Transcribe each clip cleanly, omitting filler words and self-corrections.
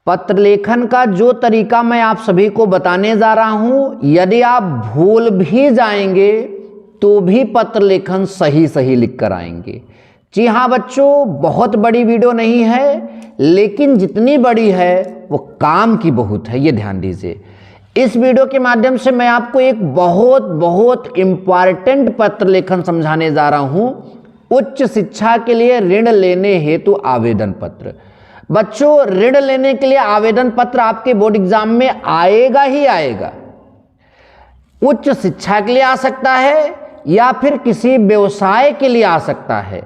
पत्र लेखन का जो तरीका मैं आप सभी को बताने जा रहा हूं, यदि आप भूल भी जाएंगे तो भी पत्र लेखन सही सही लिख कर आएंगे। जी हाँ बच्चों, बहुत बड़ी वीडियो नहीं है, लेकिन जितनी बड़ी है वो काम की बहुत है, ये ध्यान दीजिए। इस वीडियो के माध्यम से मैं आपको एक बहुत बहुत इम्पॉर्टेंट पत्र लेखन समझाने जा रहा हूं। उच्च शिक्षा के लिए ऋण लेने हेतु आवेदन पत्र। बच्चों, ऋण लेने के लिए आवेदन पत्र आपके बोर्ड एग्जाम में आएगा ही आएगा। उच्च शिक्षा के लिए आ सकता है या फिर किसी व्यवसाय के लिए आ सकता है।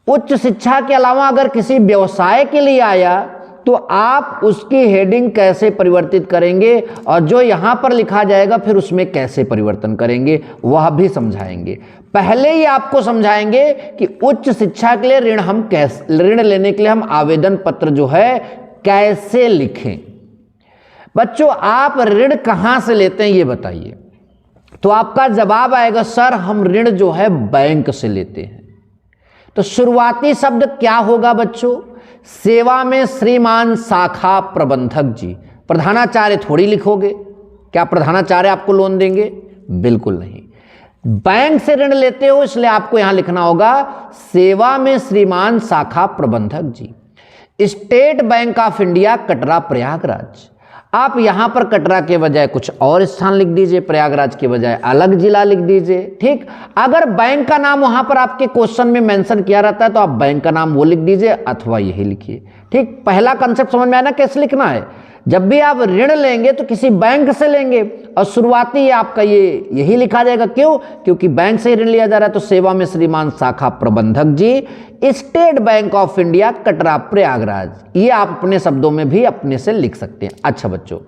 उच्च शिक्षा के अलावा अगर किसी व्यवसाय के लिए आया तो आप उसकी हेडिंग कैसे परिवर्तित करेंगे और जो यहां पर लिखा जाएगा फिर उसमें कैसे परिवर्तन करेंगे वह भी समझाएंगे। पहले ही आपको समझाएंगे कि उच्च शिक्षा के लिए ऋण लेने के लिए हम आवेदन पत्र जो है कैसे लिखें। बच्चों, आप ऋण कहां से लेते हैं ये बताइए। तो आपका जवाब आएगा सर हम ऋण जो है बैंक से लेते हैं। तो शुरुआती शब्द क्या होगा बच्चों? सेवा में श्रीमान शाखा प्रबंधक जी। प्रधानाचार्य थोड़ी लिखोगे, क्या प्रधानाचार्य आपको लोन देंगे? बिल्कुल नहीं। बैंक से ऋण लेते हो इसलिए आपको यहां लिखना होगा सेवा में श्रीमान शाखा प्रबंधक जी। State Bank of India Katra Prayagraj. आप यहां पर कटरा के बजाय कुछ और स्थान लिख दीजिए, प्रयागराज के बजाय अलग जिला लिख दीजिए। ठीक, अगर बैंक का नाम वहां पर आपके क्वेश्चन में मेंशन किया रहता है तो आप बैंक का नाम वो लिख दीजिए अथवा यही लिखिए। ठीक, पहला कंसेप्ट समझ में आया ना कैसे लिखना है। जब भी आप ऋण लेंगे तो किसी बैंक से लेंगे और शुरुआती आपका यही लिखा जाएगा। क्यों? क्योंकि बैंक से ऋण लिया जा रहा है। तो सेवा में श्रीमान शाखा प्रबंधक जी, State Bank of India Katra Prayagraj, ये आप अपने शब्दों में भी अपने से लिख सकते हैं। अच्छा बच्चों,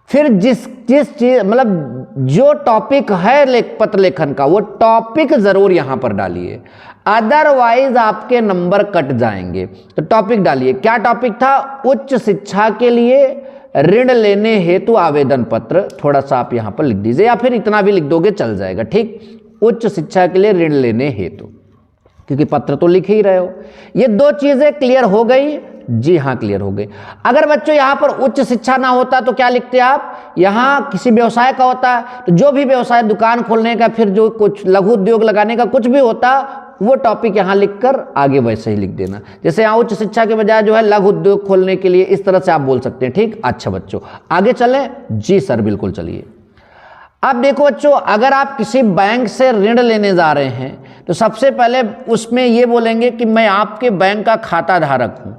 फिर जिस चीज मतलब जो टॉपिक है पत्र लेखन का वो टॉपिक जरूर यहां पर डालिए, अदरवाइज आपके नंबर कट जाएंगे। तो टॉपिक डालिए। क्या टॉपिक था? उच्च शिक्षा के लिए ऋण लेने हेतु आवेदन पत्र। थोड़ा सा आप यहां पर लिख दीजिए या फिर इतना भी लिख दोगे चल जाएगा। ठीक, उच्च शिक्षा के लिए ऋण लेने हेतु, क्योंकि पत्र तो लिख ही रहे हो। ये दो चीजें क्लियर हो गई? जी हाँ, क्लियर हो गई। अगर बच्चों यहां पर उच्च शिक्षा ना होता तो क्या लिखते आप? यहां किसी व्यवसाय का होता तो जो भी व्यवसाय, दुकान खोलने का, फिर जो कुछ लघु उद्योग लगाने का कुछ भी होता वो टॉपिक यहां लिखकर आगे वैसे ही लिख देना। जैसे यहां उच्च शिक्षा के बजाय जो है लघु उद्योग खोलने के लिए, इस तरह से आप बोल सकते हैं। ठीक, अच्छा बच्चों आगे चलें। जी सर बिल्कुल चलिए। अब देखो बच्चों, अगर आप किसी बैंक से ऋण लेने जा रहे हैं तो सबसे पहले उसमें ये बोलेंगे कि मैं आपके बैंक का खाता धारक हूं।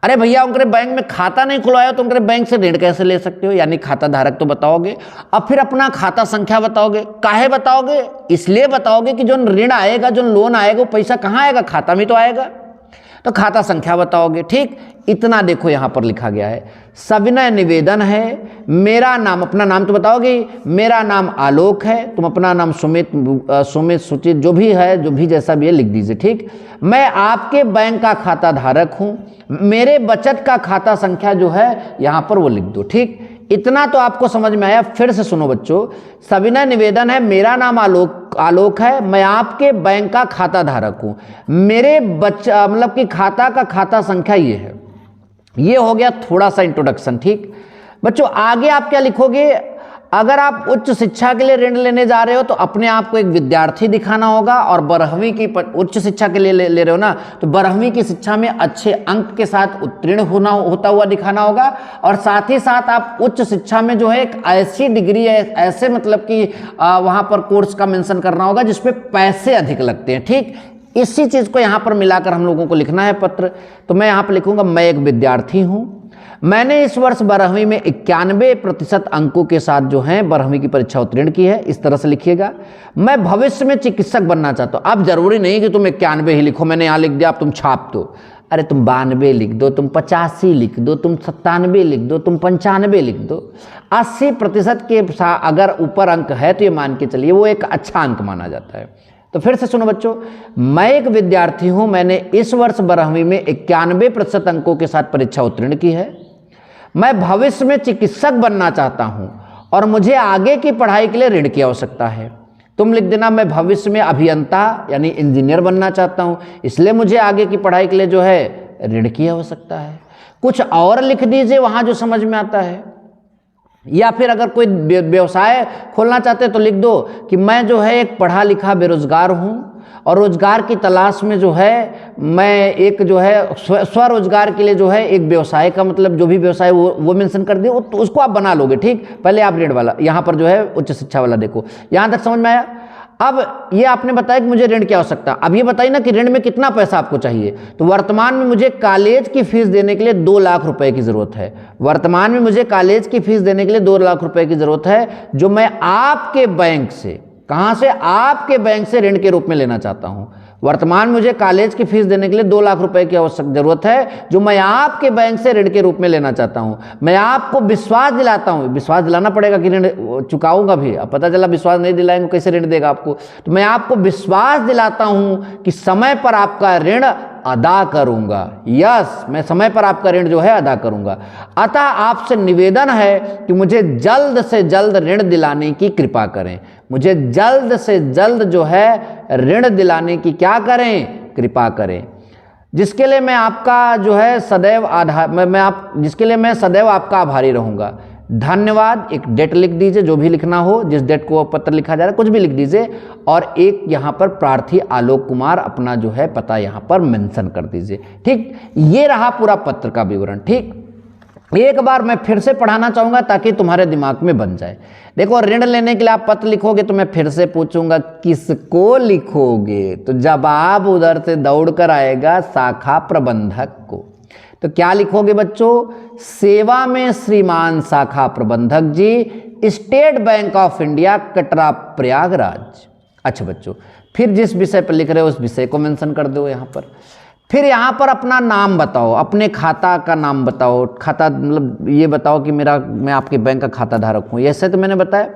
अरे भैया, उनके बैंक में खाता नहीं खुलवाया तो उनके बैंक से ऋण कैसे ले सकते हो? यानी खाता धारक तो बताओगे, अब फिर अपना खाता संख्या बताओगे। काहे बताओगे? इसलिए बताओगे कि जो ऋण आएगा, जो लोन आएगा, वो पैसा कहाँ आएगा? खाता में तो आएगा। तो खाता संख्या बताओगे। ठीक, इतना देखो यहां पर लिखा गया है। सविनय निवेदन है, मेरा नाम, अपना नाम तो बताओगे, मेरा नाम आलोक है, तुम अपना नाम सुमित सुचित जो भी है, जो भी जैसा भी है लिख दीजिए। ठीक, मैं आपके बैंक का खाता धारक हूं, मेरे बचत का खाता संख्या जो है यहां पर वो लिख दो। ठीक, इतना तो आपको समझ में आया। फिर से सुनो बच्चों, सविनय निवेदन है, मेरा नाम आलोक है, मैं आपके बैंक का खाता धारक हूं, मेरे मतलब कि खाता का खाता संख्या ये है। ये हो गया थोड़ा सा इंट्रोडक्शन। ठीक बच्चों, आगे आप क्या लिखोगे? अगर आप उच्च शिक्षा के लिए ऋण लेने जा रहे हो तो अपने आप को एक विद्यार्थी दिखाना होगा और 12वीं की उच्च शिक्षा के लिए ले रहे हो ना, तो 12वीं की शिक्षा में अच्छे अंक के साथ उत्तीर्ण होता हुआ दिखाना होगा। और साथ ही साथ आप उच्च शिक्षा में जो है एक ऐसी डिग्री है, ऐसे मतलब कि वहां पर कोर्स का मेंशन करना होगा जिसपे पैसे अधिक लगते हैं। ठीक, इसी चीज को यहां पर मिलाकर हम लोगों को लिखना है पत्र। तो मैं यहां पर लिखूंगा मैं एक विद्यार्थी हूं, मैंने इस वर्ष 12वीं में 91% अंकों के साथ जो है 12वीं की परीक्षा उत्तीर्ण की है। इस तरह से लिखिएगा। मैं भविष्य में चिकित्सक बनना चाहता हूं। अब जरूरी नहीं कि तुम 91 ही लिखो, मैंने यहां लिख दिया, अब तुम छाप दो। अरे तुम 92 लिख दो, तुम 85 लिख दो, तुम 97 लिख दो, तुम 95 लिख दो। 80% के अगर ऊपर अंक है तो ये मान के चलिए वो एक अच्छा अंक माना जाता है। तो फिर से सुनो बच्चों, मैं एक विद्यार्थी हूं, मैंने इस वर्ष 12वीं में 91% अंकों के साथ परीक्षा उत्तीर्ण की है। मैं भविष्य में चिकित्सक बनना चाहता हूं और मुझे आगे की पढ़ाई के लिए ऋण की आवश्यकता है। तुम लिख देना मैं भविष्य में अभियंता यानी इंजीनियर बनना चाहता हूं, इसलिए मुझे आगे की पढ़ाई के लिए जो है ऋण की आवश्यकता है। कुछ और लिख दीजिए वहां जो समझ में आता है। या फिर अगर कोई व्यवसाय खोलना चाहते हैं तो लिख दो कि मैं जो है एक पढ़ा लिखा बेरोजगार हूं और रोजगार की तलाश में जो है मैं एक जो है स्वरोजगार के लिए जो है एक व्यवसाय का मतलब जो भी व्यवसाय वो मेंशन कर दिए, तो उसको आप बना लोगे। ठीक, पहले आप ऋण वाला यहाँ पर जो है उच्च शिक्षा वाला देखो, यहाँ तक समझ में आया। अब ये आपने बताया कि मुझे ऋण की आवश्यकता, अब ये बताइए ना कि ऋण में कितना पैसा आपको चाहिए। तो वर्तमान में मुझे कॉलेज की फीस देने के लिए 2 लाख रुपए की जरूरत है। वर्तमान में मुझे कॉलेज की फीस देने के लिए 2 लाख रुपए की जरूरत है, जो मैं आपके बैंक से, कहां से, आपके बैंक से ऋण के रूप में लेना चाहता हूं। वर्तमान मुझे कॉलेज की फीस देने के लिए 2 लाख रुपए की आवश्यक जरूरत है, जो मैं आपके बैंक से ऋण के रूप में लेना चाहता हूं। मैं आपको विश्वास दिलाता हूं, विश्वास दिलाना पड़ेगा कि ऋण चुकाऊंगा भी। अब पता चला विश्वास नहीं दिलाएंगे कैसे ऋण देगा आपको। तो मैं आपको विश्वास दिलाता हूं कि समय पर आपका ऋण अदा करूंगा। यस, मैं समय पर आपका ऋण जो है अदा करूंगा। अतः आपसे निवेदन है कि मुझे जल्द से जल्द ऋण दिलाने की कृपा करें। मुझे जल्द से जल्द जो है ऋण दिलाने की क्या करें, कृपा करें। जिसके लिए मैं आपका जो है सदैव जिसके लिए मैं सदैव आपका आभारी रहूंगा। धन्यवाद, एक डेट लिख दीजिए, जो भी लिखना हो, जिस डेट को पत्र लिखा जा रहा है कुछ भी लिख दीजिए, और एक यहाँ पर प्रार्थी आलोक कुमार अपना जो है पता यहाँ पर मेंशन कर दीजिए। ठीक, ये रहा पूरा पत्र का विवरण। ठीक, एक बार मैं फिर से पढ़ाना चाहूंगा ताकि तुम्हारे दिमाग में बन जाए। देखो, ऋण लेने के लिए आप पत्र लिखोगे तो मैं फिर से पूछूंगा किसको लिखोगे, तो जवाब उधर से दौड़ कर आएगा शाखा प्रबंधक को। तो क्या लिखोगे बच्चों, सेवा में श्रीमान शाखा प्रबंधक जी, State Bank of India, Katra Prayagraj. अच्छा बच्चों, फिर जिस विषय पर लिख रहे हो उस विषय को मेंशन कर दो यहाँ पर। फिर यहाँ पर अपना नाम बताओ, अपने खाता का नाम बताओ। खाता मतलब ये बताओ कि मैं आपके बैंक का खाता धारक हूँ, ऐसे तो मैंने बताया।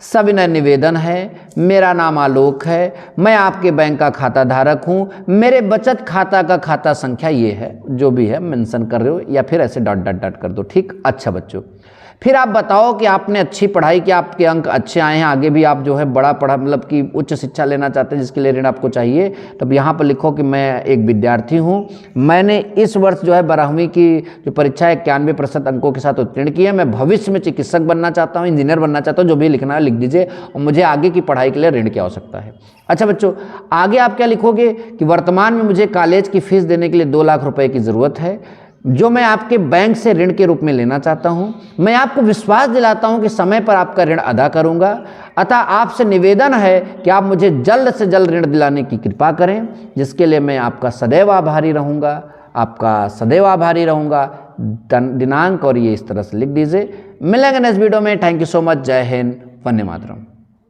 सविनय निवेदन है, मेरा नाम आलोक है, मैं आपके बैंक का खाता धारक हूँ, मेरे बचत खाता का खाता संख्या ये है, जो भी है मेंशन कर रहे हो, या फिर ऐसे डॉट डॉट डॉट कर दो। ठीक, अच्छा बच्चों, फिर आप बताओ कि आपने अच्छी पढ़ाई की, आपके अंक अच्छे आए हैं, आगे भी आप जो है बड़ा पढ़ा मतलब कि उच्च शिक्षा लेना चाहते हैं जिसके लिए ऋण आपको चाहिए। तब यहाँ पर लिखो कि मैं एक विद्यार्थी हूँ, मैंने इस वर्ष जो है 12वीं की जो परीक्षा है 91% अंकों के साथ उत्तीर्ण की है, मैं भविष्य में चिकित्सक बनना चाहता हूँ, इंजीनियर बनना चाहता हूँ, जो भी लिखना है लिख दीजिए, और मुझे आगे की पढ़ाई के लिए ऋण की आवश्यकता है। अच्छा बच्चों, आगे आप क्या लिखोगे कि वर्तमान में मुझे कॉलेज की फीस देने के लिए 2 लाख रुपए की ज़रूरत है, जो मैं आपके बैंक से ऋण के रूप में लेना चाहता हूं। मैं आपको विश्वास दिलाता हूं कि समय पर आपका ऋण अदा करूंगा। अतः आपसे निवेदन है कि आप मुझे जल्द से जल्द ऋण दिलाने की कृपा करें, जिसके लिए मैं आपका सदैव आभारी रहूंगा। आपका सदैव आभारी रहूंगा। दिनांक और ये इस तरह से लिख दीजिए। मिलेंगे नेक्स्ट वीडियो में। Thank you so much. जय हिंद, वंदे मातरम।